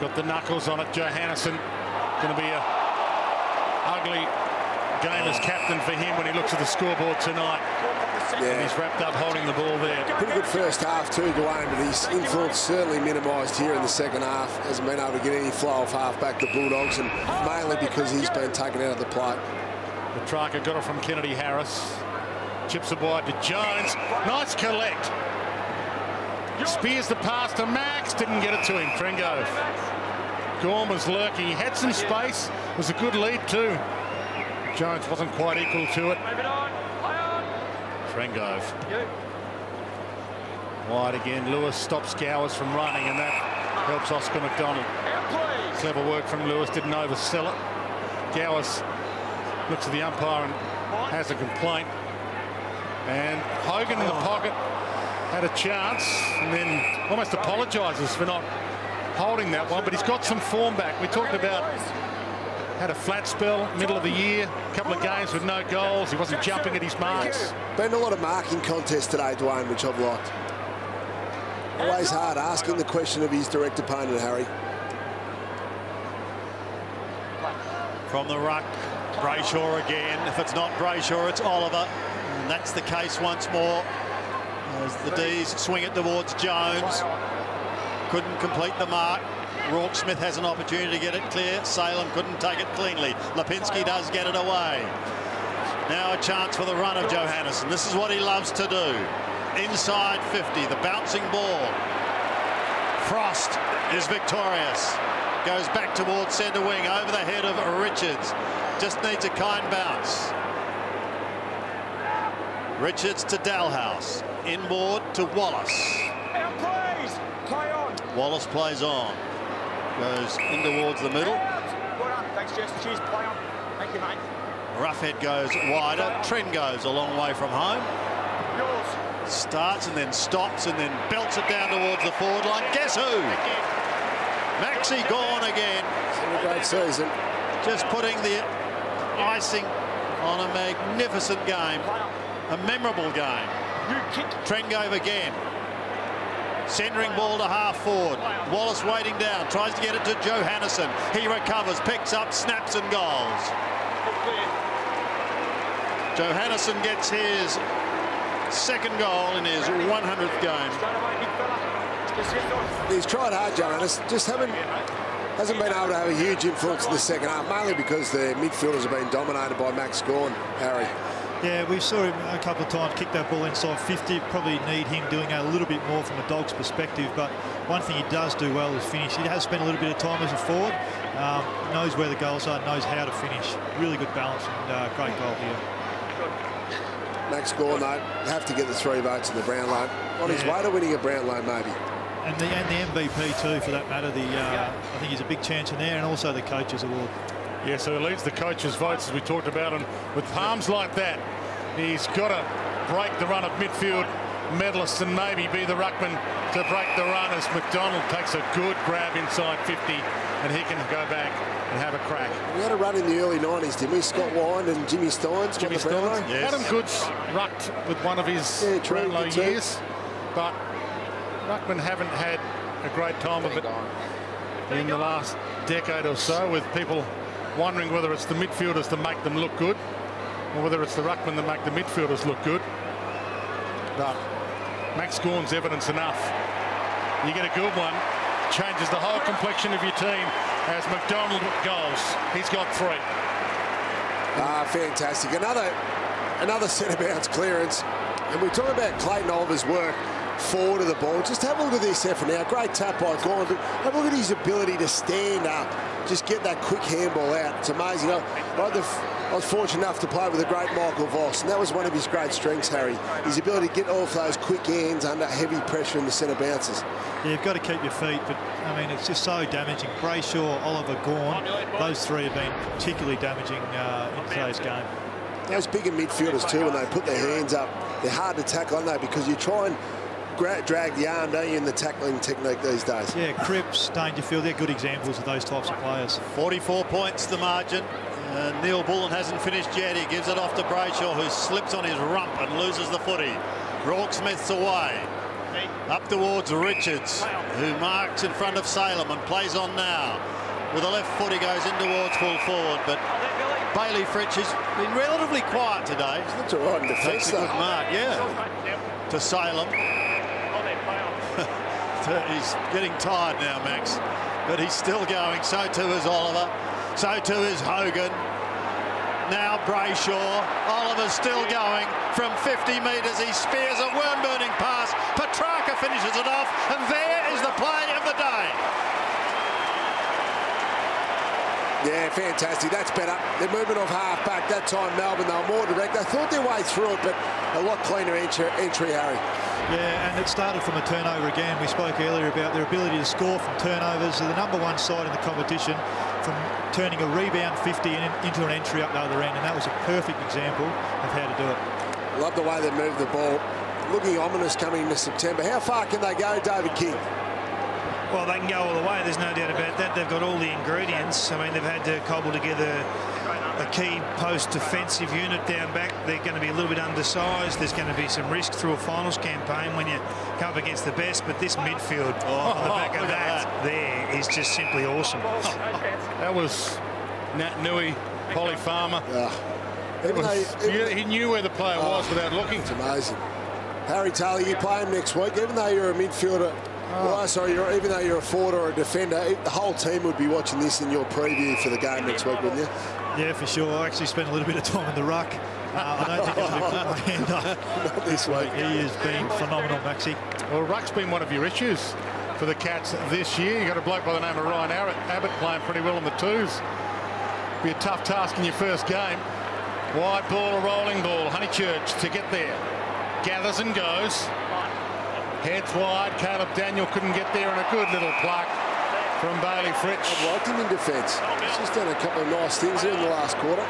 got the knuckles on it. Johannesson, going to be a ugly game as captain for him when he looks at the scoreboard tonight. Yeah. And he's wrapped up holding the ball there. Pretty good first half too, Dwayne, but his influence certainly minimised here in the second half. Hasn't been able to get any flow of half back to Bulldogs, and mainly because he's been taken out of the plate. Petrarca got it from Kennedy Harris. Chips it wide to Jones. Nice collect. Spears the pass to Max. Didn't get it to him. Trengove. Gorm was lurking. He had some space. It was a good lead too. Jones wasn't quite equal to it. Trengove. Wide again. Lewis stops Gowers from running, and that helps Oscar McDonald. Clever work from Lewis. Didn't oversell it. Gowers looks at the umpire and has a complaint. And Hogan in the pocket had a chance and then almost apologises for not holding that one, but he's got some form back. We talked about had a flat spell middle of the year, a couple of games with no goals. He wasn't jumping at his marks. Been a lot of marking contests today, Dwayne, which I've liked. Always hard asking the question of his direct opponent, Harry. From the ruck, Brayshaw again. If it's not Brayshaw, it's Oliver. And that's the case once more. As the Dees swing it towards Jones. Couldn't complete the mark. Rourke Smith has an opportunity to get it clear. Salem couldn't take it cleanly. Lipinski does get it away. Now a chance for the run of Johannesson. This is what he loves to do. Inside 50, the bouncing ball. Frost is victorious. Goes back towards centre wing, over the head of Richards. Just needs a kind bounce. Richards to Dalhouse. Inboard to Wallace. Wallace plays on. Goes in towards the middle. Thanks, Jess. Cheers, play on. Thank you, mate. Roughhead goes wider. Trent goes a long way from home. Starts and then stops and then belts it down towards the forward line. Guess who? Maxi gone again. It's been a great season. Just putting the icing on a magnificent game. A memorable game. Trengove again. Centering ball to half forward. Wallace waiting down. Tries to get it to Johannesson. He recovers, picks up, snaps and goals. Johannesson gets his second goal in his 100th game. He's tried hard, Johannesson. Just hasn't been able to have a huge influence in the second half, mainly because the midfielders have been dominated by Max Gawn, Harry. Yeah, we saw him a couple of times kick that ball inside 50. Probably need him doing a little bit more from a Dogs perspective, but one thing he does do well is finish. He has spent a little bit of time as a forward, knows where the goals are, knows how to finish. Really good balance and great goal here. Max Gawn, though, have to get the 3 votes in the Brownlow. On his way to winning a Brownlow, maybe. And the MVP too, for that matter. I think he's a big chance in there, and also the coaches award. Yeah, so he leads the coaches' votes, as we talked about, and with palms like that, he's got to break the run of midfield medalists and maybe be the ruckman to break the run as McDonald takes a good grab inside 50, and he can go back and have a crack. We had a run in the early 90s, didn't we? Scott Wind and Jimmy Steins. Jimmy Steins. Yes. Adam Goods rucked with one of his Brownlow years, but ruckmen haven't had a great time of it in the last decade or so, with people wondering whether it's the midfielders that make them look good or whether it's the ruckmen that make the midfielders look good. But Max Gawn's evidence enough. You get a good one, changes the whole complexion of your team as McDonald goes. He's got 3. Fantastic. Another centre-bounce clearance. And we talk about Clayton Oliver's work forward of the ball. Just have a look at this effort now. Great tap by Gawn, but have a look at his ability to stand up, just get that quick handball out. It's amazing. I was fortunate enough to play with the great Michael Voss, and that was one of his great strengths, Harry. His ability to get off those quick hands under heavy pressure in the centre bounces. Yeah, you've got to keep your feet, but I mean, it's just so damaging. Brayshaw, Oliver, Gawn, those 3 have been particularly damaging in today's game. Those bigger midfielders too, when they put their hands up, they're hard to tackle, aren't they? Because you try and drag the arm, don't you, in the tackling technique these days. Yeah, Cripps, Dangerfield, they're good examples of those types of players. 44 points the margin. Neil Bullen hasn't finished yet. He gives it off to Brayshaw, who slips on his rump and loses the footy. Rourke Smith's away. Up towards Richards, who marks in front of Salem and plays on now. With the left foot, he goes in towards full forward, but Bailey Fritsch has been relatively quiet today. That's all right in defence, Takes a good mark, yeah. To Salem. He's getting tired now, Max, but he's still going. So too is Oliver. So too is Hogan. Now Brayshaw. Oliver's still going from 50 metres. He spears a worm-burning pass. Petrarca finishes it off, and there is the play of the day. Yeah, fantastic. That's better. They're moving off half-back. That time, Melbourne, they were more direct. They thought their way through it, but a lot cleaner entry, Harry. Yeah, and it started from a turnover again. We spoke earlier about their ability to score from turnovers. They're the #1 side in the competition from turning a rebound 50 into an entry up the other end, and that was a perfect example of how to do it. Love the way they moved the ball. Looking ominous coming into September. How far can they go, David King? Well, they can go all the way. There's no doubt about that. They've got all the ingredients. I mean, they've had to cobble together a key post-defensive unit down back. They're going to be a little bit undersized. There's going to be some risk through a finals campaign when you come up against the best. But this midfield on the back of that there is just simply awesome. That was Nat Nui, Polly Farmer. He knew where the player was without looking. It's amazing. Harry Taylor, you play him next week. Even though you're a midfielder, even though you're a forward or a defender, the whole team would be watching this in your preview for the game next week, wouldn't you? Yeah, for sure. I actually spent a little bit of time in the ruck. I don't think I'll put my hand up. Not this week. He has been phenomenal, Maxie. Well, ruck's been one of your issues for the Cats this year. You got a bloke by the name of Ryan Abbott playing pretty well on the twos. Be a tough task in your first game. Wide ball, a rolling ball. Honeychurch to get there. Gathers and goes. Heads wide. Caleb Daniel couldn't get there, and a good little pluck from Bailey Fritsch. I liked him in defence. He's just done a couple of nice things there in the last quarter.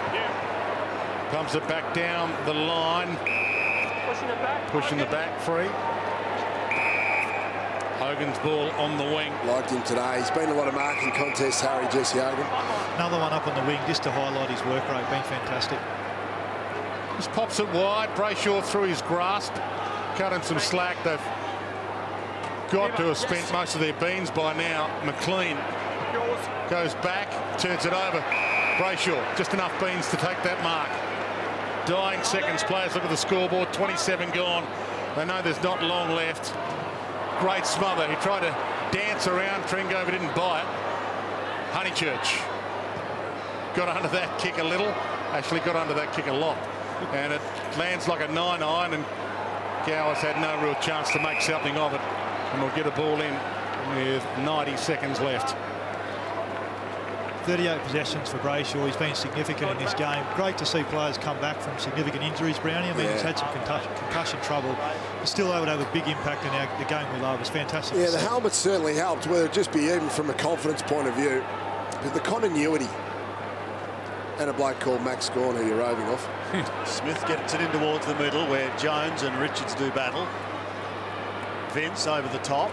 Pumps it back down the line. Pushing the back free. Hogan's ball on the wing. Liked him today. He's been a lot of marking contests, Harry, Jesse Hogan. Another one up on the wing just to highlight his work rate. Been fantastic. Just pops it wide. Brayshaw through his grasp. Cut him some slack. They've got to have spent most of their beans by now. McLean goes back, turns it over. Brayshaw, just enough beans to take that mark. Dying seconds. Players look at the scoreboard. 27 gone. They know there's not long left. Great smother. He tried to dance around Tringo, but didn't buy it. Honeychurch got under that kick a little. Actually got under that kick a lot. And it lands like a 9-iron, and Gowers had no real chance to make something of it. And we'll get a ball in with 90 seconds left. 38 possessions for Brayshaw. He's been significant in this game. Great to see players come back from significant injuries, Brownie. I mean, he's had some concussion trouble. He's still able to have a big impact on the game we love. It's fantastic. Yeah, the helmet certainly helped, whether it just be even from a confidence point of view. But the continuity. And a bloke called Max Gawn, who you're roving off. Smith gets it in towards the middle, where Jones and Richards do battle. Vince over the top.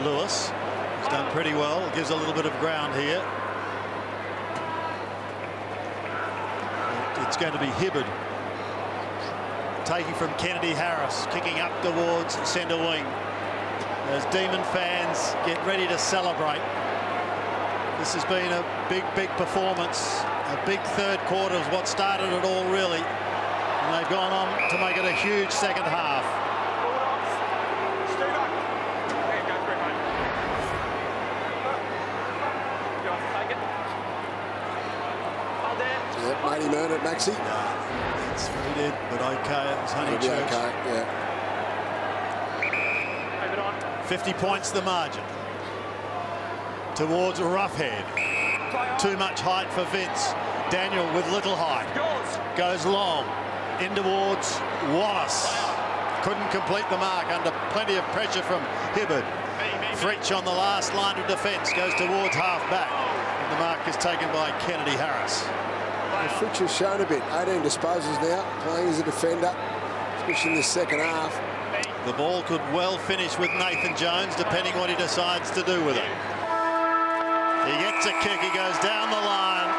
Lewis has done pretty well. Gives a little bit of ground here. It's going to be Hibbard taking from Kennedy Harris, kicking up towards centre wing. As Demon fans get ready to celebrate. This has been a big performance. A big third quarter is what started it all, really. And they've gone on to make it a huge second half. Yep, Matey Murn at Maxi. That's what he did, but okay, it was Honeychurch. Okay, yeah. 50 points the margin. Towards Roughhead. Too much height for Vince. Daniel with little height. Goes long. In towards Wallace. Couldn't complete the mark under plenty of pressure from Hibbard. Fritsch on the last line of defence. Goes towards half-back. The mark is taken by Kennedy Harris. Fritsch has shown a bit. 18 disposals now, playing as a defender, especially in the second half. The ball could well finish with Nathan Jones, depending what he decides to do with it. He gets a kick, he goes down the line,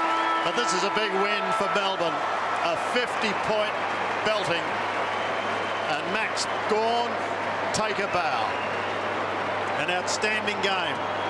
but this is a big win for Melbourne. A 50-point belting. And Max Gawn take a bow. An outstanding game.